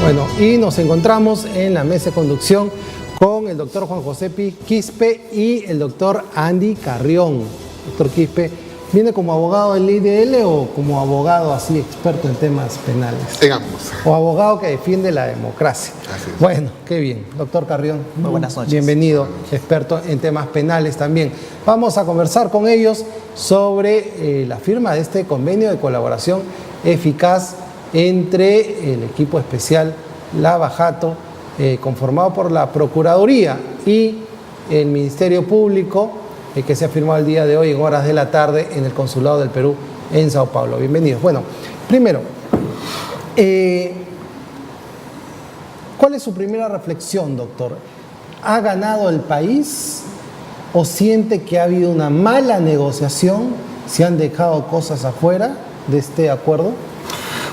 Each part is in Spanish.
Bueno, y nos encontramos en la mesa de conducción con el doctor Juan José Quispe y el doctor Andy Carrión. Doctor Quispe, ¿viene como abogado del IDL o como abogado así experto en temas penales? En ambos. O abogado que defiende la democracia. Así es. Bueno, qué bien. Doctor Carrión, muy buenas noches. Bienvenido, experto en temas penales también. Vamos a conversar con ellos sobre la firma de este convenio de colaboración eficaz entre el equipo especial Lava Jato, conformado por la Procuraduría y el Ministerio Público, que se ha firmado el día de hoy en horas de la tarde en el Consulado del Perú en Sao Paulo. Bienvenidos. Bueno, primero, ¿cuál es su primera reflexión, doctor? ¿Ha ganado el país o siente que ha habido una mala negociación? ¿Se han dejado cosas afuera de este acuerdo?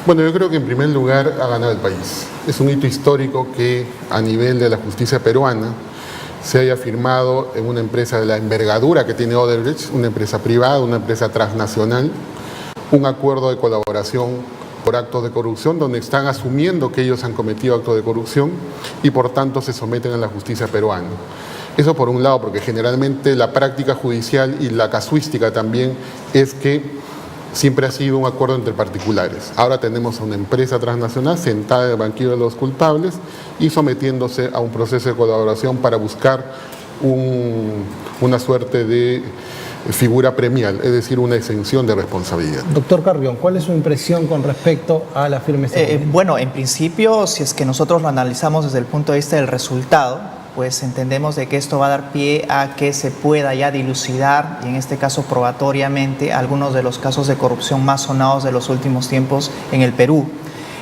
Bueno, yo creo que en primer lugar ha ganado el país. Es un hito histórico que a nivel de la justicia peruana se haya firmado en una empresa de la envergadura que tiene Odebrecht, una empresa privada, una empresa transnacional, un acuerdo de colaboración por actos de corrupción, donde están asumiendo que ellos han cometido actos de corrupción y por tanto se someten a la justicia peruana. Eso por un lado, porque generalmente la práctica judicial y la casuística también es que siempre ha sido un acuerdo entre particulares. Ahora tenemos a una empresa transnacional sentada en el banquillo de los culpables y sometiéndose a un proceso de colaboración para buscar una suerte de figura premial, es decir, una exención de responsabilidad. Doctor Carrión, ¿cuál es su impresión con respecto a la firma? Bueno, en principio, si es que nosotros lo analizamos desde el punto de vista del resultado, pues entendemos de que esto va a dar pie a que se pueda ya dilucidar, y en este caso probatoriamente, algunos de los casos de corrupción más sonados de los últimos tiempos en el Perú.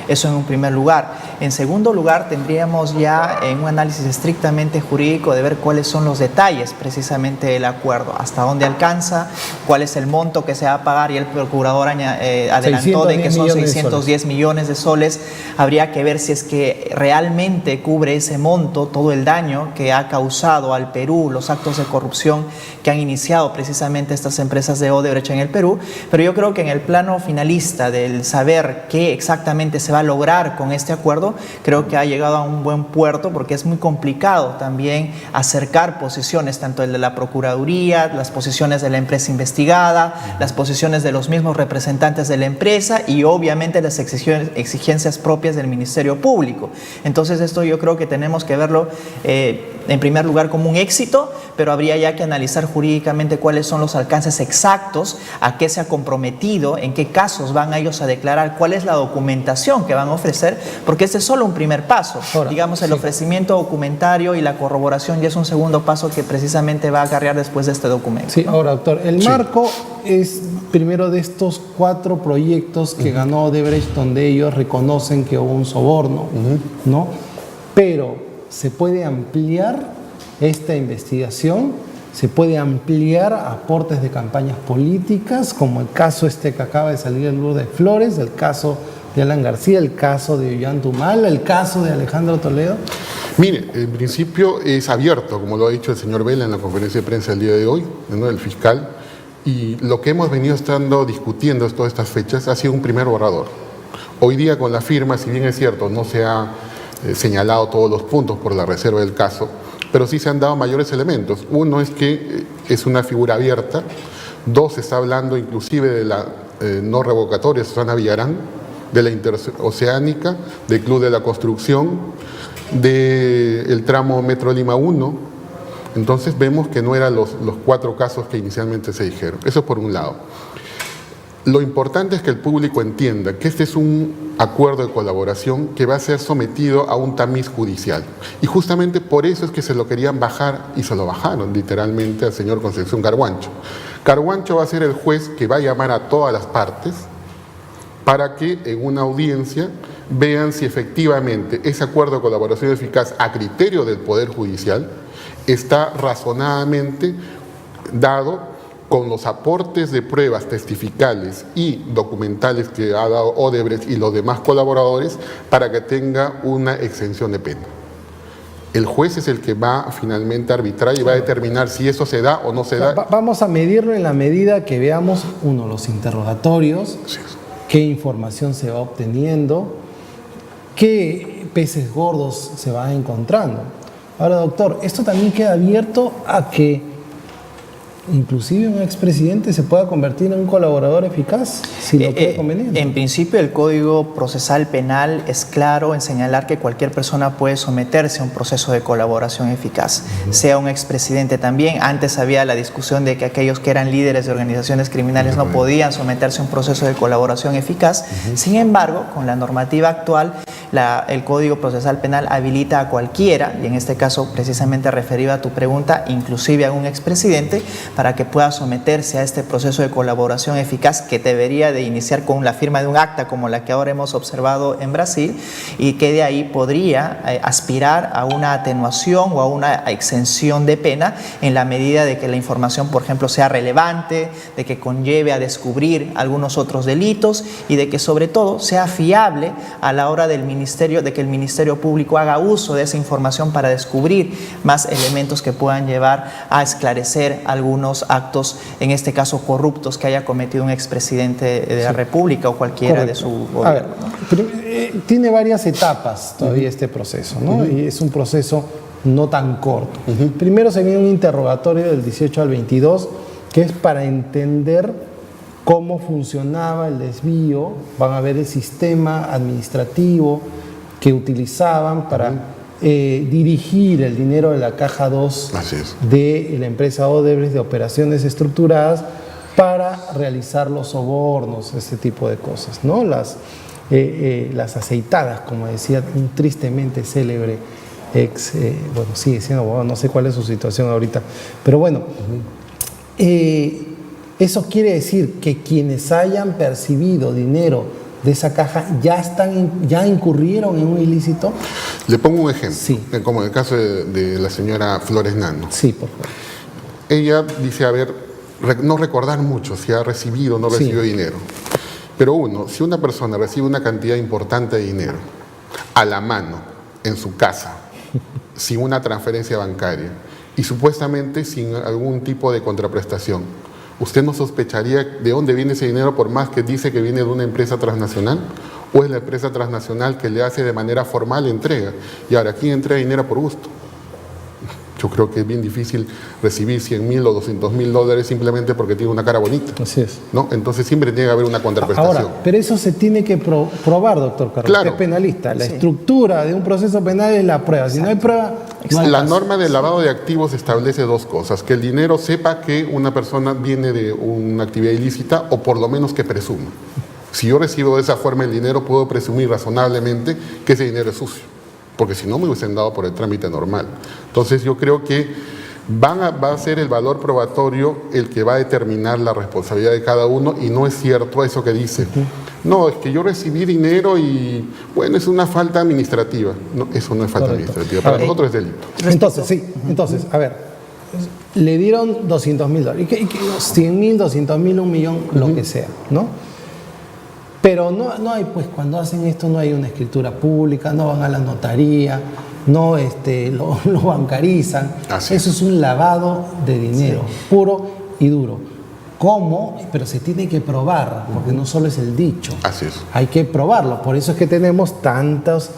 Eso en un primer lugar. En segundo lugar, tendríamos ya un análisis estrictamente jurídico de ver cuáles son los detalles precisamente del acuerdo, hasta dónde alcanza, cuál es el monto que se va a pagar, y el procurador adelantó de que son 610 millones de soles. Habría que ver si es que realmente cubre ese monto todo el daño que ha causado al Perú los actos de corrupción que han iniciado precisamente estas empresas de Odebrecht en el Perú. Pero yo creo que en el plano finalista del saber qué exactamente se va a lograr con este acuerdo, creo que ha llegado a un buen puerto, porque es muy complicado también acercar posiciones, tanto el de la Procuraduría, las posiciones de la empresa investigada, las posiciones de los mismos representantes de la empresa y obviamente las exigencias propias del Ministerio Público. Entonces esto yo creo que tenemos que verlo en primer lugar como un éxito, pero habría ya que analizar jurídicamente cuáles son los alcances exactos, a qué se ha comprometido, en qué casos van ellos a declarar, cuál es la documentación que van a ofrecer, porque este es solo un primer paso. Ahora, digamos, el ofrecimiento documentario y la corroboración ya es un segundo paso que precisamente va a acarrear después de este documento. Sí, ¿no? Ahora, doctor, el marco es primero de estos 4 proyectos que ganó Odebrecht, donde ellos reconocen que hubo un soborno, ¿no? Pero se puede ampliar esta investigación, se puede ampliar a aportes de campañas políticas, como el caso que acaba de salir en Lourdes Flores, el caso de Alan García, el caso de Ollanta-Humala, el caso de Alejandro Toledo. Mire, en principio es abierto, como lo ha dicho el señor Vela en la conferencia de prensa del día de hoy, ¿no?, el fiscal, y lo que hemos venido discutiendo todas estas fechas ha sido un primer borrador. Hoy día con la firma, si bien es cierto, no se ha señalado todos los puntos por la reserva del caso, pero sí se han dado mayores elementos. Uno es que es una figura abierta. 2, se está hablando inclusive de la no revocatoria Susana Villarán, de la Interoceánica, del Club de la Construcción, del tramo Metro Lima 1. Entonces vemos que no eran los 4 casos que inicialmente se dijeron. Eso por un lado. Lo importante es que el público entienda que este es un acuerdo de colaboración que va a ser sometido a un tamiz judicial. Y justamente por eso es que se lo querían bajar, y se lo bajaron literalmente al señor Concepción Carhuancho. Carhuancho va a ser el juez que va a llamar a todas las partes para que en una audiencia vean si efectivamente ese acuerdo de colaboración eficaz a criterio del Poder Judicial está razonadamente dado con los aportes de pruebas testificales y documentales que ha dado Odebrecht y los demás colaboradores para que tenga una exención de pena. El juez es el que va finalmente a arbitrar y va a determinar si eso se da o no se da. Vamos a medirlo en la medida que veamos, uno, los interrogatorios, qué información se va obteniendo, qué peces gordos se van encontrando. Ahora, doctor, esto también queda abierto a que inclusive un expresidente se pueda convertir en un colaborador eficaz si lo cree conveniente. En principio, el Código Procesal Penal es claro en señalar que cualquier persona puede someterse a un proceso de colaboración eficaz, sea un expresidente también. Antes había la discusión de que aquellos que eran líderes de organizaciones criminales no podían someterse a un proceso de colaboración eficaz. Sin embargo, con la normativa actual, el Código Procesal Penal habilita a cualquiera, y en este caso precisamente referido a tu pregunta, inclusive a un expresidente, para que pueda someterse a este proceso de colaboración eficaz que debería de iniciar con la firma de un acta como la que ahora hemos observado en Brasil, y que de ahí podría aspirar a una atenuación o a una exención de pena en la medida de que la información, por ejemplo, sea relevante, de que conlleve a descubrir algunos otros delitos y de que sobre todo sea fiable a la hora del ministerio, de que el Ministerio Público haga uso de esa información para descubrir más elementos que puedan llevar a esclarecer algunos actos, en este caso corruptos, que haya cometido un expresidente de la República o cualquiera de su gobierno. A ver, tiene varias etapas todavía este proceso, ¿no? Y es un proceso no tan corto. Primero se viene un interrogatorio del 18 al 22, que es para entender cómo funcionaba el desvío. Van a ver el sistema administrativo que utilizaban para dirigir el dinero de la caja 2 de la empresa Odebrecht de operaciones estructuradas para realizar los sobornos, ese tipo de cosas, ¿no? Las aceitadas, como decía un tristemente célebre bueno, sigue siendo abogado, no sé cuál es su situación ahorita, pero bueno, eso quiere decir que quienes hayan percibido dinero de esa caja ya incurrieron en un ilícito. Le pongo un ejemplo, sí, como en el caso de la señora Flores Nano. Sí, por favor. Ella dice, no recordar mucho si ha recibido o no recibido dinero. Pero si una persona recibe una cantidad importante de dinero a la mano, en su casa, sin una transferencia bancaria y supuestamente sin algún tipo de contraprestación, ¿usted no sospecharía de dónde viene ese dinero por más que dice que viene de una empresa transnacional? ¿O es la empresa transnacional que le hace de manera formal entrega? Y ahora, ¿quién entrega dinero por gusto? Yo creo que es bien difícil recibir 100.000 o 200.000 dólares simplemente porque tiene una cara bonita. Así es. ¿No? Entonces siempre tiene que haber una contraprestación. Ahora, pero eso se tiene que probar, doctor Carlos, claro, que es penalista. La estructura de un proceso penal es la prueba. Si no hay prueba, no hay la caso. norma de lavado de activos establece dos cosas: que el dinero sepa que una persona viene de una actividad ilícita, o por lo menos que presuma. Si yo recibo de esa forma el dinero, puedo presumir razonablemente que ese dinero es sucio, porque si no me hubiesen dado por el trámite normal. Entonces yo creo que va a ser el valor probatorio el que va a determinar la responsabilidad de cada uno, y no es cierto eso que dice. No, es que yo recibí dinero y bueno, es una falta administrativa. No, eso no es falta administrativa, para nosotros es delito. Entonces, a ver, le dieron $200.000, 100.000, 200.000, 1.000.000, lo que sea, ¿no? Pero no hay, pues cuando hacen esto no hay una escritura pública, no van a la notaría, no lo bancarizan. Eso es un lavado de dinero, puro y duro. ¿Cómo? Pero se tiene que probar, porque no solo es el dicho. Así es. Hay que probarlo. Por eso es que tenemos tantos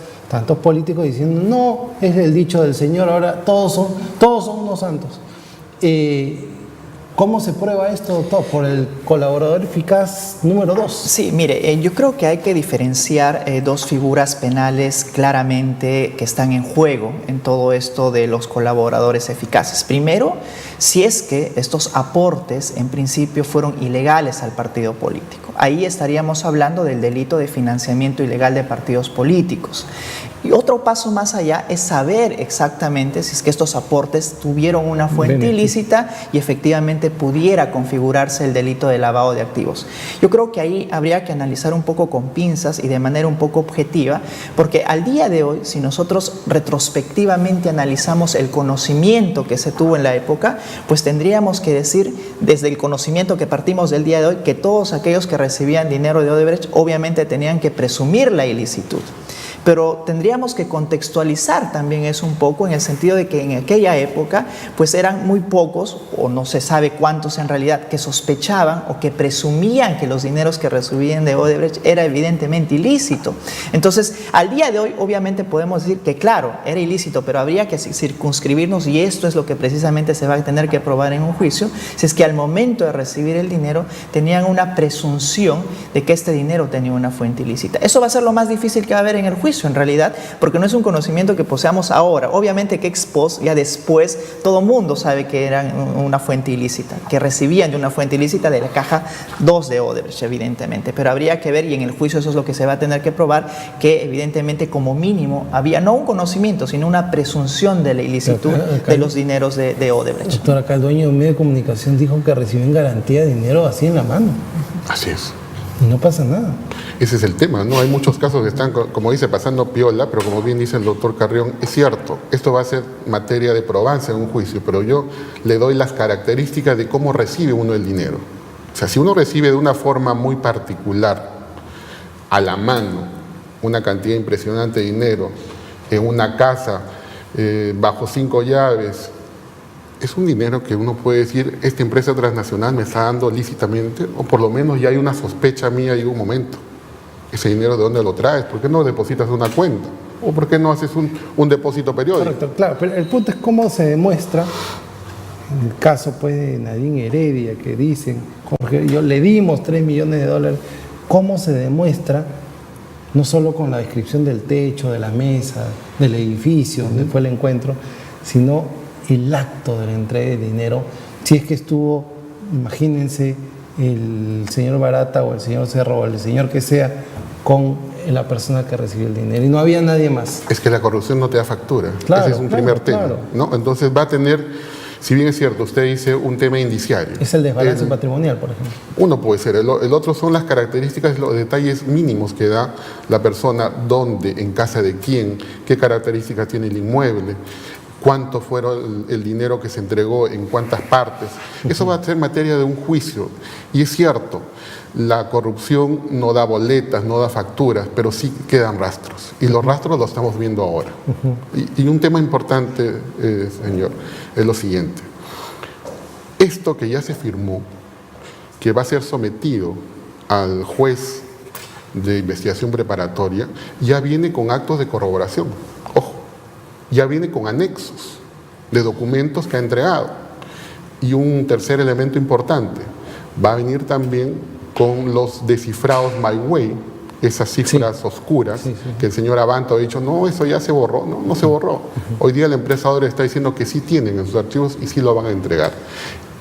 políticos diciendo, no, es el dicho del Señor, ahora todos son unos santos. ¿Cómo se prueba esto, doctor? Por el colaborador eficaz número 2. Sí, mire, yo creo que hay que diferenciar dos figuras penales claramente que están en juego en todo esto de los colaboradores eficaces. Primero, si es que estos aportes en principio fueron ilegales al partido político. Ahí estaríamos hablando del delito de financiamiento ilegal de partidos políticos. Y otro paso más allá es saber exactamente si es que estos aportes tuvieron una fuente ilícita y efectivamente pudiera configurarse el delito de lavado de activos. Yo creo que ahí habría que analizar un poco con pinzas y de manera un poco objetiva, porque al día de hoy, si nosotros retrospectivamente analizamos el conocimiento que se tuvo en la época, pues tendríamos que decir, desde el conocimiento que partimos del día de hoy, que todos aquellos que recibían dinero de Odebrecht obviamente tenían que presumir la ilicitud. pero tendríamos que contextualizar también eso un poco, en el sentido de que en aquella época pues eran muy pocos, o no se sabe cuántos en realidad, que sospechaban o que presumían que los dineros que recibían de Odebrecht era evidentemente ilícito. Entonces, al día de hoy obviamente podemos decir que claro, era ilícito, pero habría que circunscribirnos, y esto es lo que precisamente se va a tener que probar en un juicio, si es que al momento de recibir el dinero tenían una presunción de que este dinero tenía una fuente ilícita. Eso va a ser lo más difícil que va a haber en el juicio, en realidad, porque no es un conocimiento que poseamos ahora. Obviamente que ex post, ya después, todo mundo sabe que eran una fuente ilícita, que recibían de una fuente ilícita de la caja 2 de Odebrecht, evidentemente, pero habría que ver, y en el juicio eso es lo que se va a tener que probar, que evidentemente como mínimo había no un conocimiento, sino una presunción de la ilicitud de los dineros de Odebrecht. Doctor, acá el dueño de un medio de comunicación dijo que reciben garantía de dinero así en la mano. Así es. Y no pasa nada. Ese es el tema, ¿no? Hay muchos casos que están, como dice, pasando piola, pero como bien dice el doctor Carrión, es cierto, esto va a ser materia de probancia en un juicio, pero yo le doy las características de cómo recibe uno el dinero. O sea, si uno recibe de una forma muy particular, a la mano, una cantidad impresionante de dinero, en una casa, bajo 5 llaves, es un dinero que uno puede decir, esta empresa transnacional me está dando lícitamente, o por lo menos ya hay una sospecha mía en un momento. Ese dinero, ¿de dónde lo traes? ¿Por qué no depositas en una cuenta? ¿O por qué no haces un depósito periódico? Correcto, claro, pero el punto es cómo se demuestra, en el caso pues de Nadine Heredia, que dicen, Jorge, yo le dimos $3 millones, cómo se demuestra, no solo con la descripción del techo, de la mesa, del edificio donde fue el encuentro, sino el acto de la entrega de dinero, si es que estuvo, imagínense, el señor Barata o el señor Cerro o el señor que sea con la persona que recibió el dinero y no había nadie más. Es que la corrupción no te da factura. Claro, ese es un primer tema, claro. ¿no? Entonces va a tener, si bien es cierto, usted dice un tema indiciario. Es el desbalance patrimonial, por ejemplo. Uno puede ser, el otro son las características, los detalles mínimos que da la persona, dónde, en casa de quién, qué características tiene el inmueble, cuánto fueron el dinero que se entregó, en cuántas partes. Eso va a ser materia de un juicio. Y es cierto, la corrupción no da boletas, no da facturas, pero sí quedan rastros. Y los rastros los estamos viendo ahora. Y un tema importante, señor, es lo siguiente. Esto que ya se firmó, que va a ser sometido al juez de investigación preparatoria, ya viene con actos de corroboración. Ojo. Ya viene con anexos de documentos que ha entregado. Y un tercer elemento importante, va a venir también con los descifrados My Way, esas cifras oscuras que el señor Abanto ha dicho, no, eso ya se borró. No, no se borró. Hoy día la empresa ahora está diciendo que sí tienen en sus archivos y sí lo van a entregar.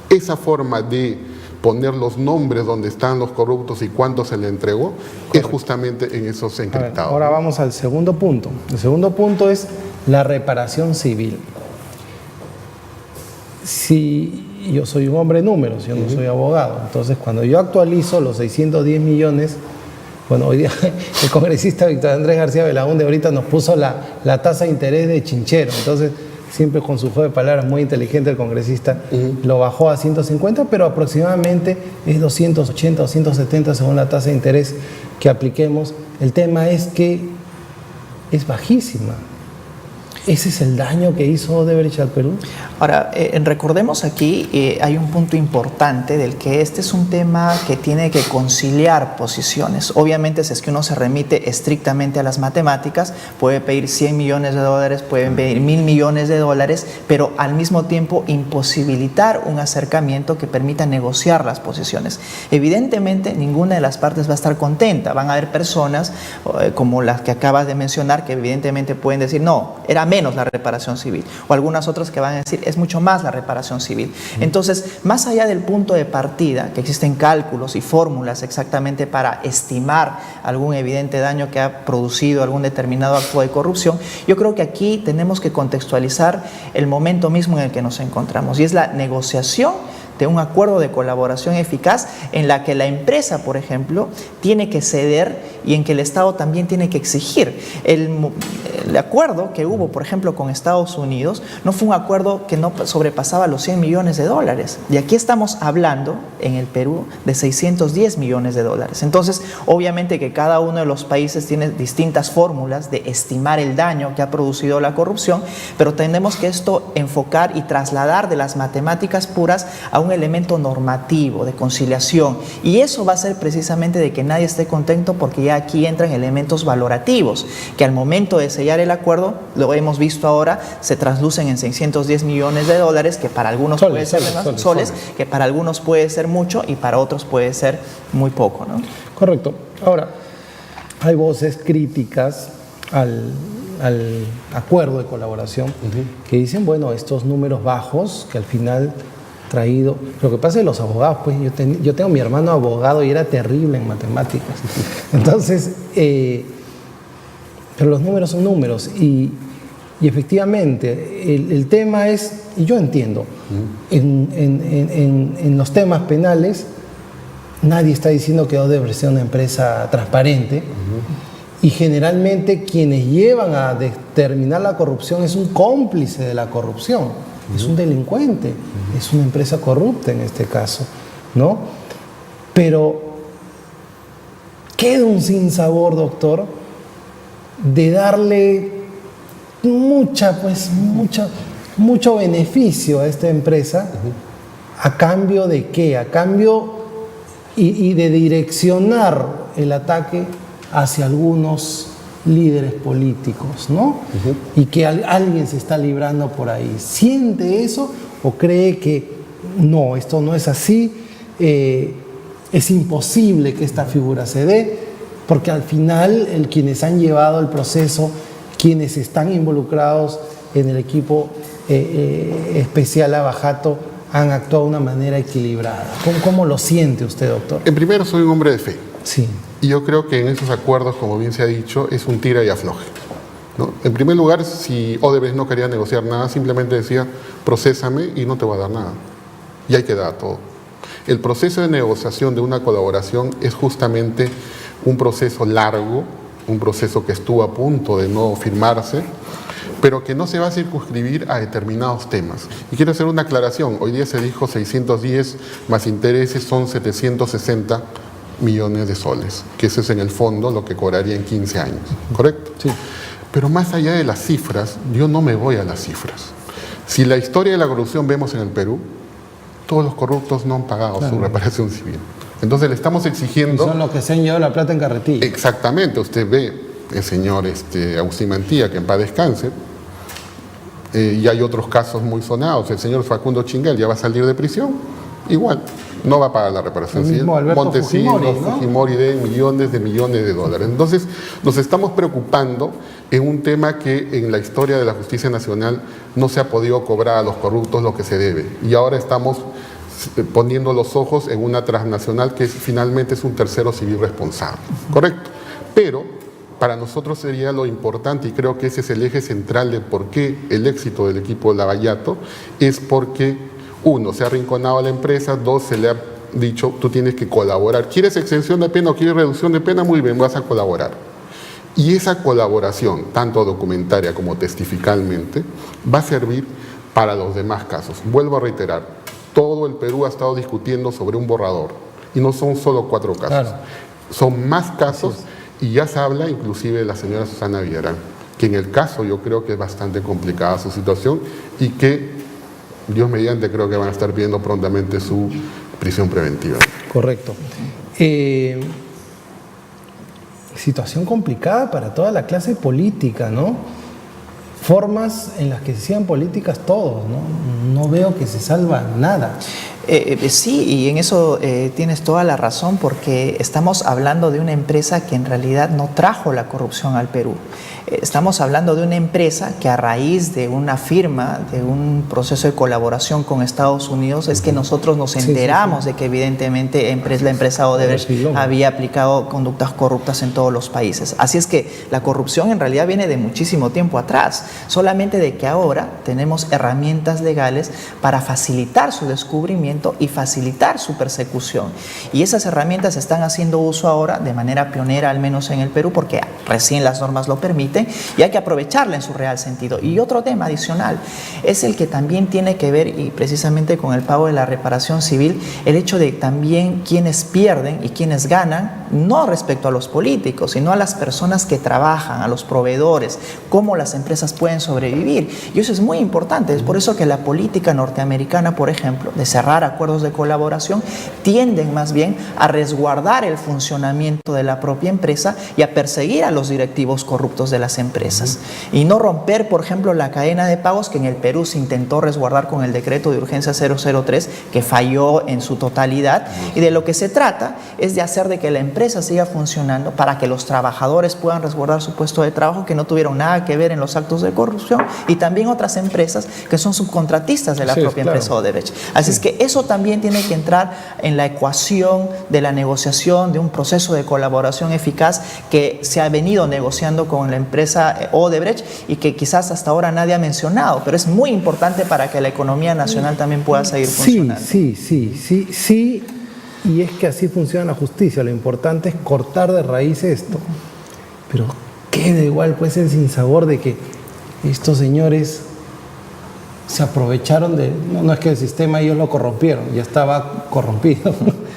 Esa forma de poner los nombres donde están los corruptos y cuánto se le entregó, es justamente en esos encriptados. Ahora vamos al segundo punto. El segundo punto es la reparación civil. Si yo soy un hombre de números, yo no soy abogado, entonces cuando yo actualizo los 610 millones, bueno, hoy día el congresista Víctor Andrés García Belaúnde ahorita nos puso la tasa de interés de chinchero, entonces siempre con su juego de palabras muy inteligente el congresista lo bajó a 150, pero aproximadamente es 280 o 170 según la tasa de interés que apliquemos. El tema es que es bajísima. ¿Ese es el daño que hizo Odebrecht al Perú? Ahora, recordemos aquí, hay un punto importante del que este es un tema que tiene que conciliar posiciones. Obviamente, si es que uno se remite estrictamente a las matemáticas, puede pedir 100 millones de dólares, pueden pedir 1.000 millones de dólares, pero al mismo tiempo imposibilitar un acercamiento que permita negociar las posiciones. Evidentemente, ninguna de las partes va a estar contenta. Van a haber personas, como las que acabas de mencionar, que evidentemente pueden decir, no, era menos la reparación civil, o algunas otras que van a decir es mucho más la reparación civil. Entonces, más allá del punto de partida, que existen cálculos y fórmulas exactamente para estimar algún evidente daño que ha producido algún determinado acto de corrupción, yo creo que aquí tenemos que contextualizar el momento mismo en el que nos encontramos, y es la negociación de un acuerdo de colaboración eficaz en la que la empresa, por ejemplo, tiene que ceder y en que el Estado también tiene que exigir. El acuerdo que hubo, por ejemplo, con Estados Unidos, no fue un acuerdo que no sobrepasaba los 100 millones de dólares. Y aquí estamos hablando, en el Perú, de 610 millones de dólares. Entonces, obviamente que cada uno de los países tiene distintas fórmulas de estimar el daño que ha producido la corrupción, pero tenemos que esto enfocar y trasladar de las matemáticas puras a un elemento normativo, de conciliación. Y eso va a ser precisamente de que nadie esté contento, porque ya aquí entran elementos valorativos, que al momento de sellar el acuerdo, lo hemos visto ahora, se traslucen en 610 millones de dólares, que para algunos puede ser soles, que para algunos puede ser mucho y para otros puede ser muy poco, ¿no? Correcto. Ahora, hay voces críticas al acuerdo de colaboración que dicen, bueno, estos números bajos que al final traído, lo que pasa es los abogados, pues yo tengo mi hermano abogado y era terrible en matemáticas. Entonces, pero los números son números y efectivamente el tema es, y yo entiendo, en los temas penales nadie está diciendo que Odebrecht sea una empresa transparente, y generalmente quienes llevan a determinar la corrupción es un cómplice de la corrupción, es un delincuente, es una empresa corrupta en este caso, ¿no? Pero queda un sinsabor, doctor, de darle mucho beneficio a esta empresa, ¿a cambio de qué? A cambio y de direccionar el ataque hacia algunos líderes políticos, ¿no? Y que alguien se está librando por ahí. ¿Siente eso o cree que no, esto no es así? Es imposible que esta figura se dé, porque al final quienes han llevado el proceso, quienes están involucrados en el equipo especial Lava Jato, han actuado de una manera equilibrada. ¿Cómo lo siente usted, doctor? En primero, soy un hombre de fe. Sí. Y yo creo que en esos acuerdos, como bien se ha dicho, es un tira y afloje, ¿no? En primer lugar, si Odebrecht no quería negociar nada, simplemente decía, procésame y no te voy a dar nada. Y ahí queda todo. El proceso de negociación de una colaboración es justamente un proceso largo, un proceso que estuvo a punto de no firmarse, pero que no se va a circunscribir a determinados temas. Y quiero hacer una aclaración. Hoy día se dijo 610 más intereses son 760 millones de soles, que eso es en el fondo lo que cobraría en 15 años, ¿correcto? Sí. Pero más allá de las cifras, yo no me voy a las cifras. Si la historia de la corrupción vemos en el Perú, todos los corruptos no han pagado su reparación civil. Entonces le estamos exigiendo... Y son los que se han llevado la plata en carretilla. Exactamente. Usted ve el señor Agustín Mantilla, que en paz descanse, y hay otros casos muy sonados. El señor Facundo Chinguel ya va a salir de prisión, igual, no va a pagar la reparación civil. Montesinos, Fujimori, de millones de dólares. Entonces, nos estamos preocupando en un tema que en la historia de la justicia nacional no se ha podido cobrar a los corruptos lo que se debe. Y ahora estamos poniendo los ojos en una transnacional que finalmente es un tercero civil responsable. ¿Correcto? Pero para nosotros sería lo importante, y creo que ese es el eje central de por qué el éxito del equipo de Lava Jato, es porque, uno, se ha arrinconado a la empresa, dos, se le ha dicho, tú tienes que colaborar. ¿Quieres exención de pena o quieres reducción de pena? Muy bien, vas a colaborar. Y esa colaboración, tanto documentaria como testificalmente, va a servir para los demás casos. Vuelvo a reiterar, todo el Perú ha estado discutiendo sobre un borrador, y no son solo 4 casos, claro. Son más casos, y ya se habla inclusive de la señora Susana Villarán, que en el caso yo creo que es bastante complicada su situación, y que, Dios mediante, creo que van a estar pidiendo prontamente su prisión preventiva. Correcto. Situación complicada para toda la clase política, ¿no? Formas en las que se hacían políticas todos, ¿no? No veo que se salva nada. Sí, y en eso tienes toda la razón, porque estamos hablando de una empresa que en realidad no trajo la corrupción al Perú. Estamos hablando de una empresa que a raíz de una firma, de un proceso de colaboración con Estados Unidos, es que nosotros nos enteramos de que evidentemente la empresa Odebrecht había aplicado conductas corruptas en todos los países. Así es que la corrupción en realidad viene de muchísimo tiempo atrás, solamente de que ahora tenemos herramientas legales para facilitar su descubrimiento incumplimiento y facilitar su persecución. Y esas herramientas están haciendo uso ahora de manera pionera, al menos en el Perú, porque recién las normas lo permiten y hay que aprovecharla en su real sentido. Y otro tema adicional es el que también tiene que ver, y precisamente con el pago de la reparación civil, el hecho de también quienes pierden y quienes ganan, no respecto a los políticos, sino a las personas que trabajan, a los proveedores, cómo las empresas pueden sobrevivir. Y eso es muy importante. Es por eso que la política norteamericana, por ejemplo, de cerrar acuerdos de colaboración, tienden más bien a resguardar el funcionamiento de la propia empresa y a perseguir a los directivos corruptos de las empresas. Y no romper, por ejemplo, la cadena de pagos que en el Perú se intentó resguardar con el decreto de urgencia 003, que falló en su totalidad. Y de lo que se trata es de hacer de que la empresa siga funcionando para que los trabajadores puedan resguardar su puesto de trabajo, que no tuvieron nada que ver en los actos de corrupción, y también otras empresas que son subcontratistas de la propia empresa Odebrecht. Así es que eso también tiene que entrar en la ecuación de la negociación, de un proceso de colaboración eficaz que se ha venido negociando con la empresa Odebrecht y que quizás hasta ahora nadie ha mencionado, pero es muy importante para que la economía nacional también pueda seguir funcionando. Sí, y es que así funciona la justicia. Lo importante es cortar de raíz esto. Pero queda igual pues el sinsabor de que estos señores se aprovecharon de... No es que el sistema ellos lo corrompieron, ya estaba corrompido.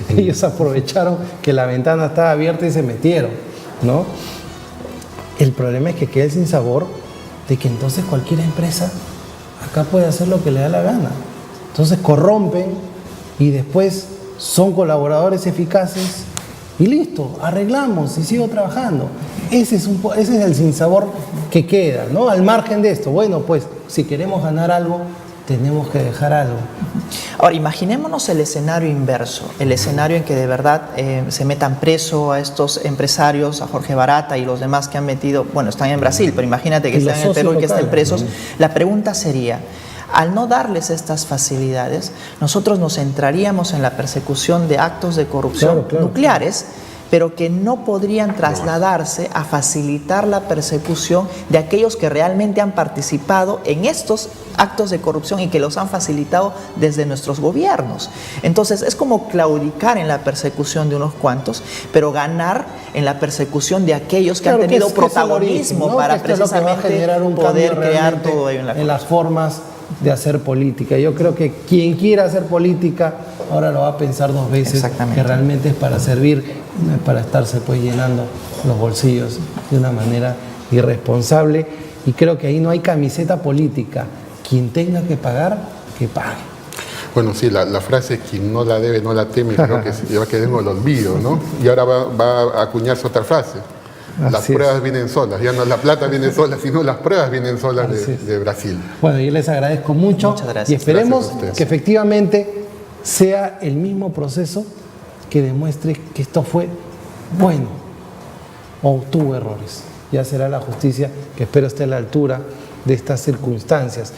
Ellos aprovecharon que la ventana estaba abierta y se metieron, ¿no? El problema es que queda el sinsabor de que entonces cualquier empresa acá puede hacer lo que le da la gana. Entonces corrompen y después son colaboradores eficaces y listo, arreglamos y sigo trabajando. Ese es el sinsabor que queda, ¿no? Al margen de esto, bueno, pues si queremos ganar algo, tenemos que dejar algo. Ahora, imaginémonos el escenario inverso, el escenario en que de verdad se metan preso a estos empresarios, a Jorge Barata y los demás que han metido, bueno, están en Brasil, pero imagínate que están en el Perú y que estén presos. La pregunta sería, al no darles estas facilidades, nosotros nos centraríamos en la persecución de actos de corrupción nucleares, pero que no podrían trasladarse a facilitar la persecución de aquellos que realmente han participado en estos actos de corrupción y que los han facilitado desde nuestros gobiernos. Entonces es como claudicar en la persecución de unos cuantos, pero ganar en la persecución de aquellos que han tenido protagonismo, ¿no? Para precisamente poder crear todo ello en las formas de hacer política. Yo creo que quien quiera hacer política ahora lo va a pensar dos veces, que realmente es para servir, no es para estarse pues llenando los bolsillos de una manera irresponsable. Y creo que ahí no hay camiseta política. Quien tenga que pagar, que pague. Bueno, sí, la frase quien no la debe no la teme, creo que se va a quedar en el olvido, ¿no? Y ahora va a acuñarse otra frase. Las pruebas vienen solas, ya no la plata viene sola, sino las pruebas vienen solas de Brasil. Bueno, yo les agradezco mucho. Muchas gracias. Y esperemos que efectivamente sea el mismo proceso que demuestre que esto fue bueno o tuvo errores. Ya será la justicia que espero esté a la altura de estas circunstancias.